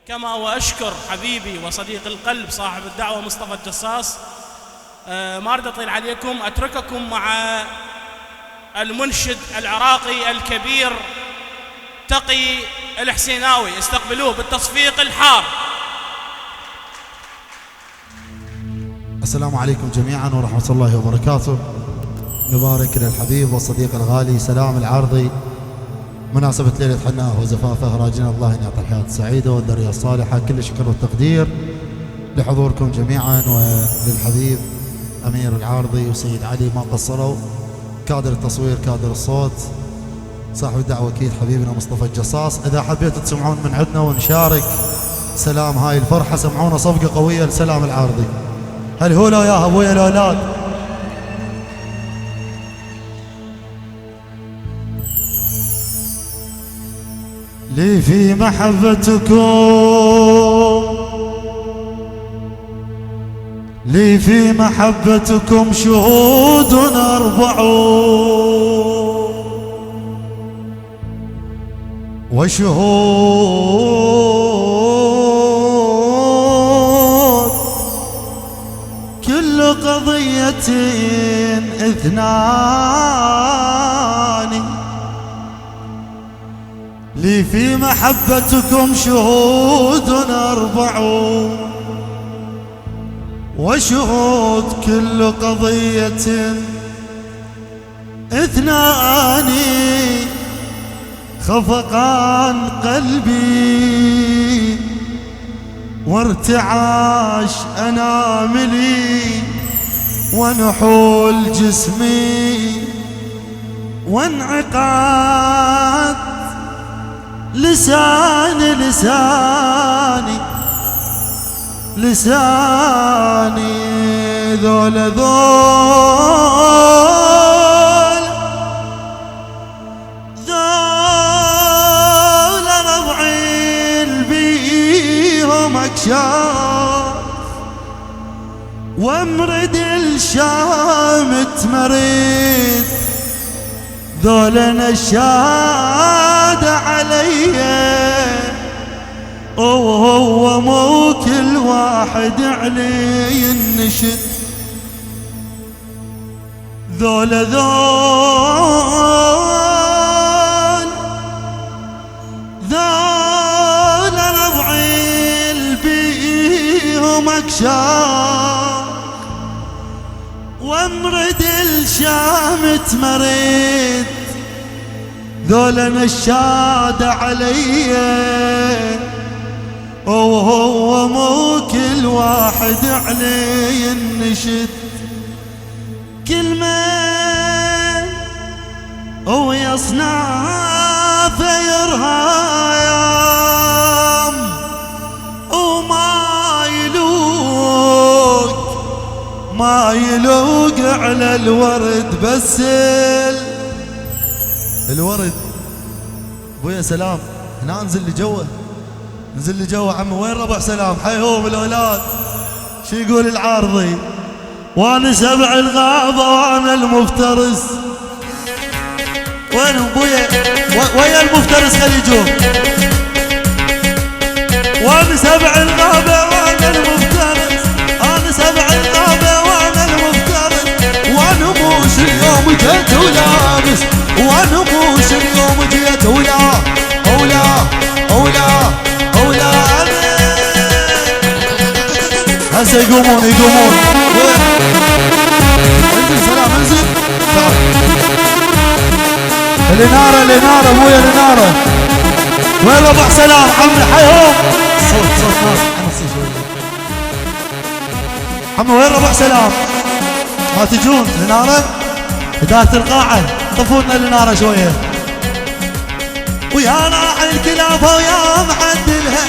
كما وأشكر حبيبي وصديق القلب صاحب الدعوة مصطفى الجصاص. ما أريد أطيل عليكم، أترككم مع المنشد العراقي الكبير تقي الحسيناوي. استقبلوه بالتصفيق الحار. السلام عليكم جميعا ورحمة الله وبركاته. نبارك للحبيب والصديق الغالي سلام العارضي مناسبة ليلة حناه وزفافه، راجين الله أن يعطي الحياة السعيدة والذرية الصالحة. كل شكر والتقدير لحضوركم جميعا، وللحبيب أمير العارضي وسيد علي ما قصروا، كادر التصوير كادر الصوت، صاحب الدعوة أكيد حبيبنا مصطفى الجصاص. إذا حبيتوا تسمعون من عندنا ونشارك سلام هاي الفرحة، سمعونا صفقة قوية لسلام العارضي. هل هولا يا أبويا الأولاد؟ لي في محبتكم، لي في محبتكم شهود أربعون وشهود كل قضية اثنان. لي في محبتكم شهود أربعون وشهود كل قضية اثنان. خفقان قلبي وارتعاش أناملي ونحول جسمي وانعقاد لساني ذول ربعين بيهم أكشاف وامرد الشام تمرد. ذول نشاد عليا وهو مو كل واحد عليه النشد. ذول ربعين بيهم أكشاف وامرد الشام تمرد. ذول نشاد عليا وهو مو كل واحد عليه النشد. كلمة هو يصنع فيرهايم وما يلوق على الورد. بس الورد ابويا سلام هنا انزل لي جوه، انزل لي جوه عمي. وين ربع سلام؟ حيهم الاولاد. شو يقول العارضي؟ وانا سبع الغابه وانا المفترس. وين ابويا؟ ويا المفترس خلي يجون. وانا سبع الغابه وانا المفترس، انا سبع الغابه وانا المفترس. وانا موش اليوم جيت ولابس، وانا موش اليوم جيت اولا هسه يقومون انزل سلام انزل. الاناره ابويا الاناره. وين ربع سلام عمي؟ حيهم صوت ناس عمي. وين ربع سلام؟ ما تجون الاناره؟ هدايه القاعه طفوا لنا الاناره شويه. ويا راعي الكلافه ويا معدلها،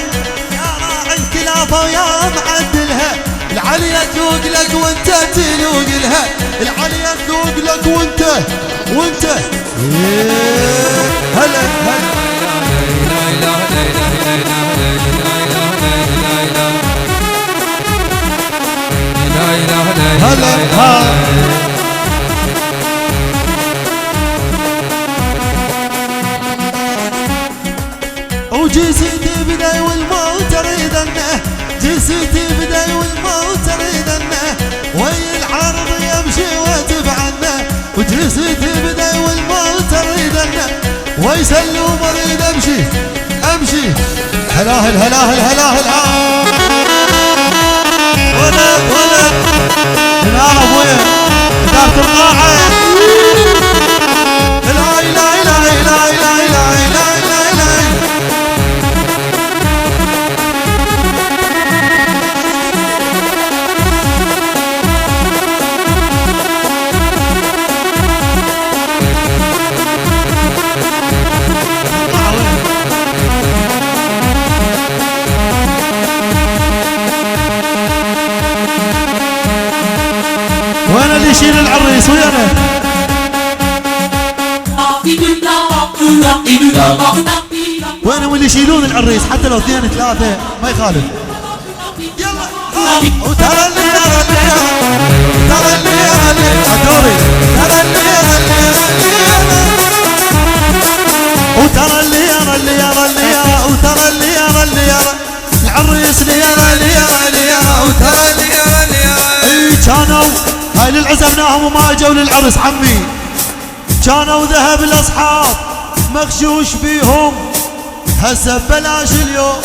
يا راعي الكلافه ويا معدلها. العليا تذوق لك وانت تذوق لها، العليا تذوق لك وانت هلا وجي سيدي بداي والموتر سلوم اريد امشي امشي هلاهل هلاهل هلاهل ولا لا ابويا دارت القاعه لا لا لا لا لا لا لا لا وانا اللي يشيل العريس ويانا وانا واللي يشيلون العريس حتى لو 2 3 ما يخالف يلا وترى اللي ترى اللي عدوري ترى وترى اللي يرى اللي يرى اللي يرى وترى اللي يرى اللي يرى العريس اللي يرى اللي يرى اللي يرى وترى اللي يرى اللي يرى كانوا هاي للعزمناهم وما اجوا للعرس عمي كانوا ذهب الاصحاب مغشوش بيهم هسه ببلاش اليوم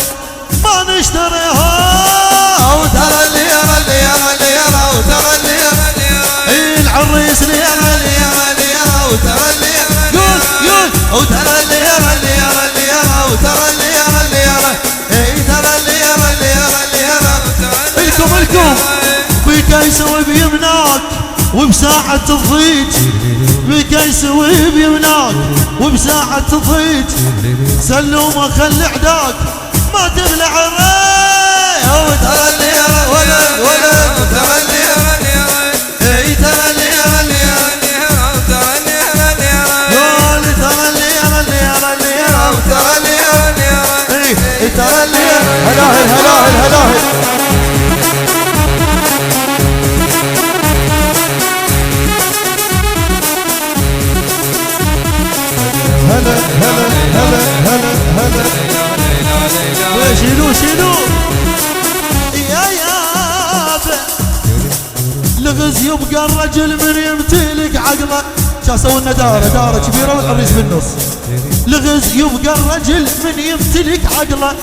ما نشتريها وترى اللي يرى اللي يرى اللي يرى وترى اللي يرى اللي يرى العريس اللي يرى اللي يرى اللي يرى وترى اللي يرى قول قول وترى اللي يرى اللي يرى اللي يرى وترى اللي يرى اللي يرى ترى اللي يرى اللي يرى اللي يرى الكم بكيس وبيمناك وبساعة الضيج بكيس وبيمناك وبساعة الضيج سلومه خلي عداك ما تبلع الري وترى اللي يرى ولا ترى اللي يرى اللي يرى ترى اللي يرى اللي يرى ترى اللي يرى اللي يرى ترى اللي يرى اللي يرى اللي يرى وترى اللي يرى اللي يرى ترى اللي يرى هلاهل هلاهل هلاهل هلا هلا هلا هلا هلا شيلوه شيلوه يا يابا لغز يبقى الرجل من يمتلك عقله شا سووا لنا داره كبيره والعريس بالنص لغز يبقى الرجل من يمتلك عقله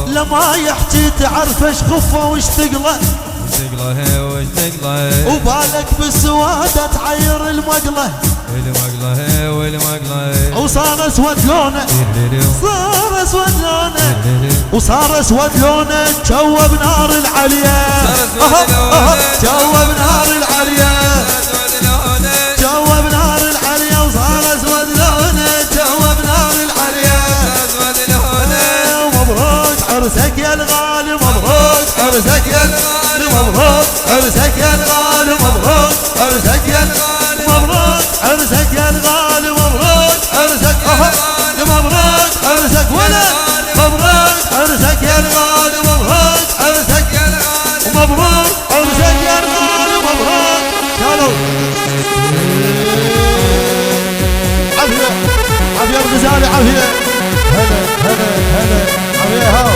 لما يحكي تعرف ايش خفه وايش ثقله وبالك بالسوادة تعير المقله وصار اسود لونه صار اسود لونه وصار اسود لونه جوب نار العليا جوب نار العليا جوب نار العليا وصار اسود لونه جوب نار العليا مبروك عرسك يا الغالي مبروك عرسك يا الغالي مبروك عرسك يا الغالي مبروك عرسك يا الغالي مبروك عرسك يا الغالي مبروك عرسك مبروك عرسك ولا مبروك عرسك يا الغالي مبروك عرسك يا الغالي مبروك عرسك يا الغالي مبروك قالوا عافية عافية الغزالي عافية هلا هلا هلا عافية هاو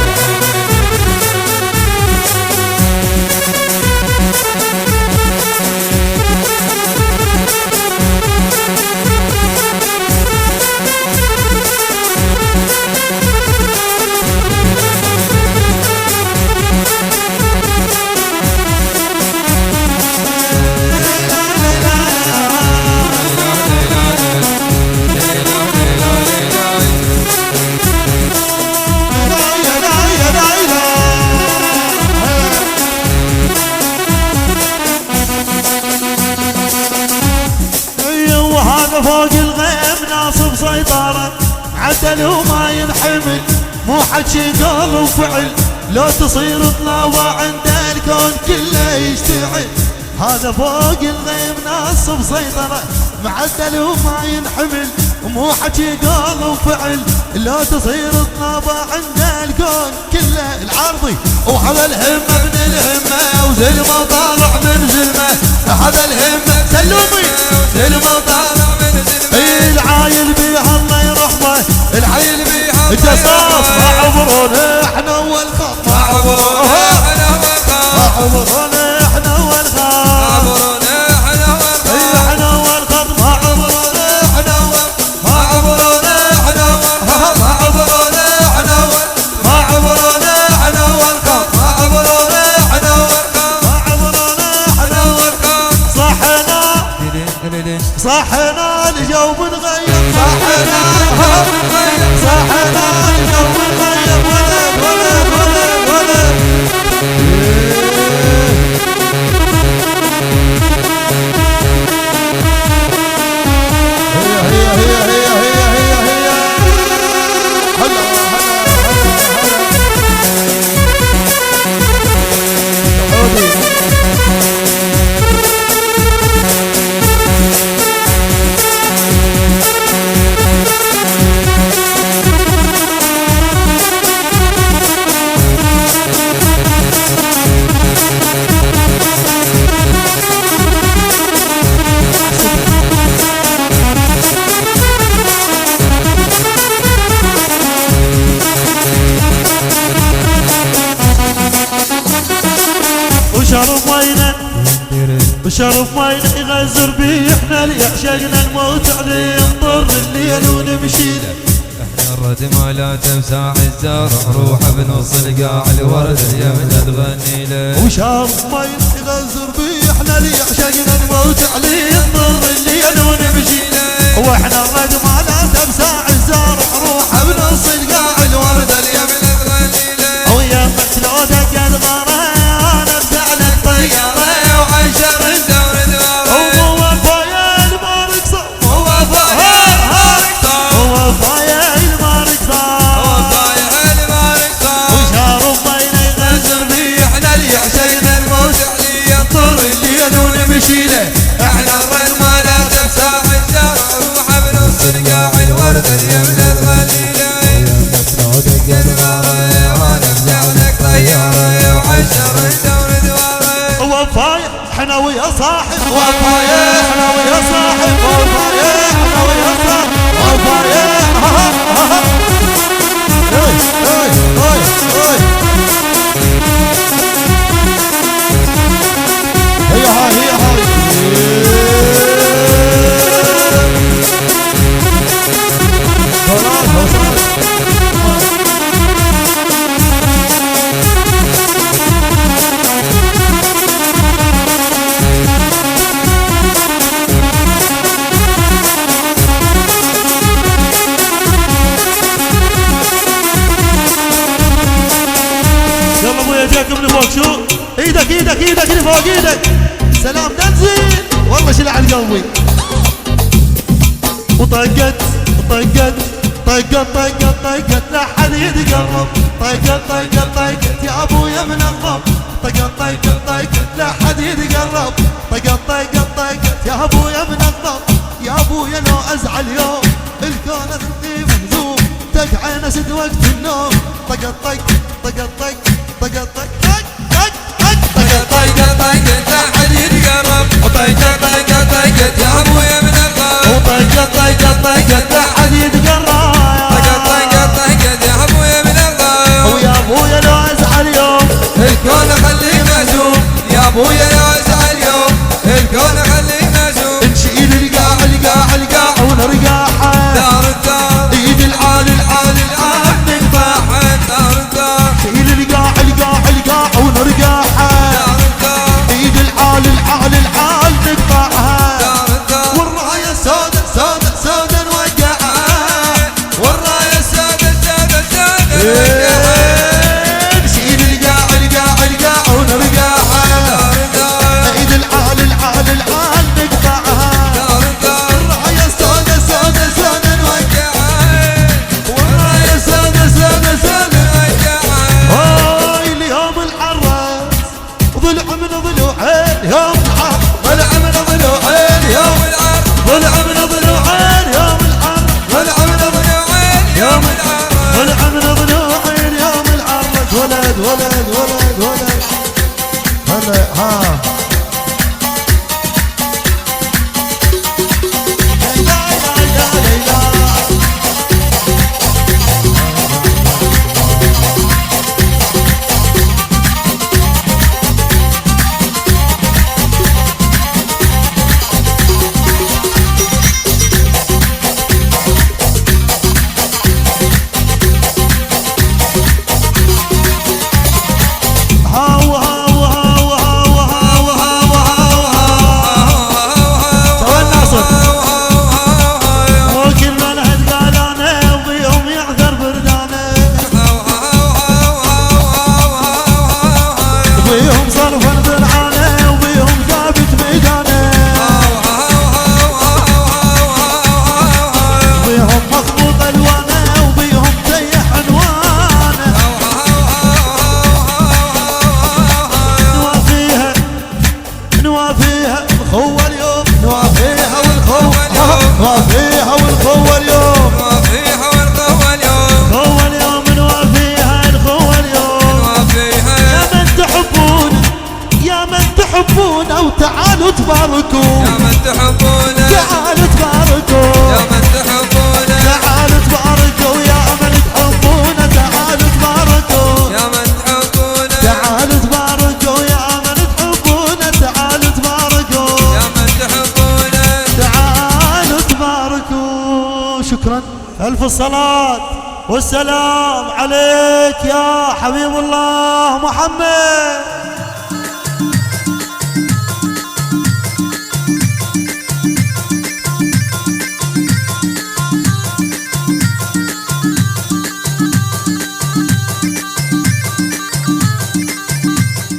فوق الغيم ناصب سيطرة عدل وما ينحمل مو حكي قول وفعل لو تصير طلاوة عند الكون كله يشتعل هذا فوق الغيم ناصب سيطرة معدل وما ينحمل مو حكي قول وفعل لو تصير طلاوة عند الكون كله العرضي وهذا الهمة من الهمة وزلمة طالع من زلمة هذا الهمة سلومي زلمة طالع من زلمة العايل بيها الله يرحمه العايل بيها الجصاص ما عبرونا احنا اول خط ما عبرونا احنا اول خط ما عبرونا احنا اول خط ما عبرونا احنا اول خط احنا اول خط ما عبرونا احنا اول الجو بنغير صاحنا صاحنا الجو بنغير ولد ولد ولد ولد وشرف ماينا يغزر بيه احنا اللي عشقنا الموت عليه نضر الليل ونمشي له احنا الردم على تمساح الزرع روح بنص القاع الورد اليمنى تغني له وشرف ماينا يغزر بيه احنا اللي عشقنا الموت عليه نضر الليل ونمشي له واحنا الردم على تمساح الزرع روح بنص القاع الورد اليمنى تغني له ويا مسلو دق الغرام نبدأ لك طيارة وعشر احنا الرد ما لا تمساح الشارع روح بنص القاع الورد اليمنى تغني له مسلو دق الغرام ونبدأ لك طيارة وعشر الدور دواره وفايح احنا ويا صاحب وفايح احنا ويا صاحب وفايح احنا ويا صاحب وفايح هاي هاي هاي هاي هي هاي هي هاي من فوق شو ايدك ايدك ايدك اللي فوق ايدك سلام تنزل والله شيل على قلبي وطقت طقت طقت طقت طقت لا حد يتقرب طقت طقت طقت يا ابويا من الضب طقت طقت طقت لا حد يتقرب طقت طقت طقت يا ابويا من الضب يا ابويا لو ازعل يوم الكون اخذني مهزوم تقعد اسد وقت النوم طقت طقت طقت طقت طقت طقت طيقة طيقة لا حد يتقرب وطيقة طيقة طيقة يا ابويا من الضب وطيقة طيقة طيقة لا حد يتقرب طيقة طيقة طيقة يا ابويا من الضب ويا ابويا لو ازعل يوم الكون خليه مهزوم يا ابويا لو ازعل يوم الكون خليه مهزوم نشيل القاع القاع القاع ونرقاحه دار الدار ايد العال العال العال نقطعها دار الدار شيل القاع القاع القاع ونرقاحه دار الدار ايد العال العال العال نقطعها دار الدار والرايه سودة سودة سودة نوقعها والرايه السادة السادة السادة نوقعها نشيل القاع القاع القاع ونرقاحه دار الدار ايد العال العال العال نقطعها دار الدار الرايه سودة سودة سودة نوقعها والرايه السادة السادة السادة نوقعها هاي اليوم الحراس ضلع من ضلوعين يوم الحر ضلع من ضلوعين يوم العرض ضلع من ضلوعين يوم الحر والعمل ضيوعين يوم العرض ضلع من ضلوعين تباركوا يا من تحبونه تعالوا تباركوا يا من تحبونه تعالوا تباركوا يا من تحبونه تعالوا تباركوا يا من تحبونه تعالوا تباركوا يا من تحبونه تعالوا تباركوا يا من تحبونه تعالوا تباركوا. شكرا. ألف الصلاة والسلام عليك يا حبيب الله محمد.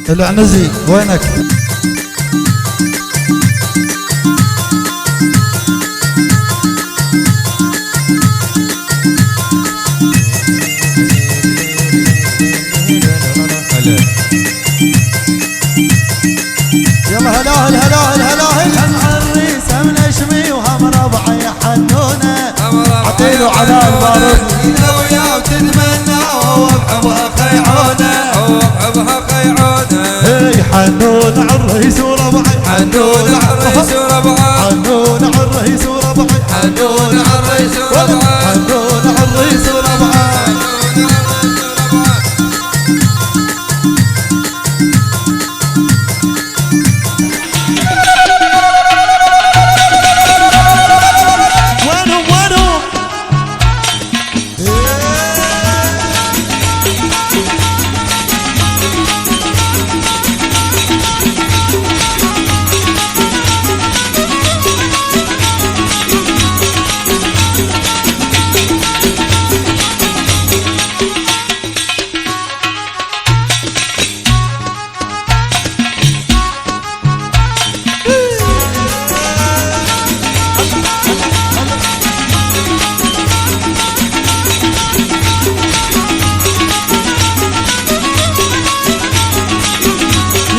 العنزي وينك؟ يلا هلاهل هلاهل هلاهل هم عريس هم نشمي وهم ربعي حنونه عطيله على البارود لو يا وتتمنى وبحبها خيعونه وبحبها خيعونه هي حنون عالرئيس وربعي حنون عالرئيس وربعي حنون عالرئيس وربعي حنون عالرئيس وربعي حنون عالرئيس وربعي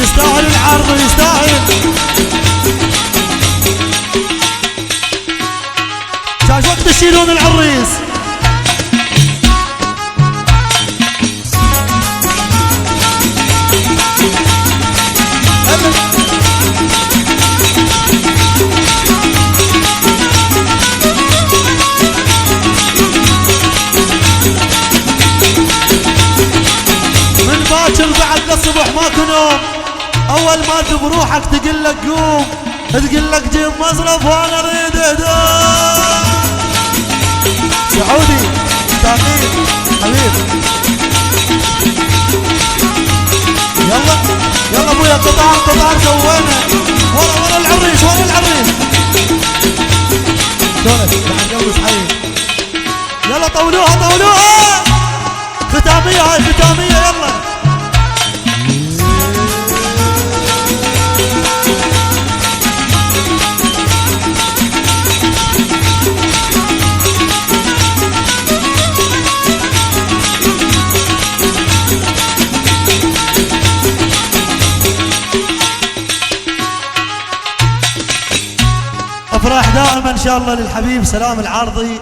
يستاهل العرض يستاهل. جاش وقت تشيلون العريس. من باكر بعد للصبح ماكو نوم. اول ما بروحك تقول لك قوم تقول لك جيب مصرف وانا اريد هدوم. سعودي تاقيد حبيب. يلا يلا ابويا قطار سوينا ورا العريس ورا العريس. شلونك بعد جوز حي. يلا طولوها ختامية هاي ختامية يلا. افراح دائما ان شاء الله للحبيب سلام العارضي.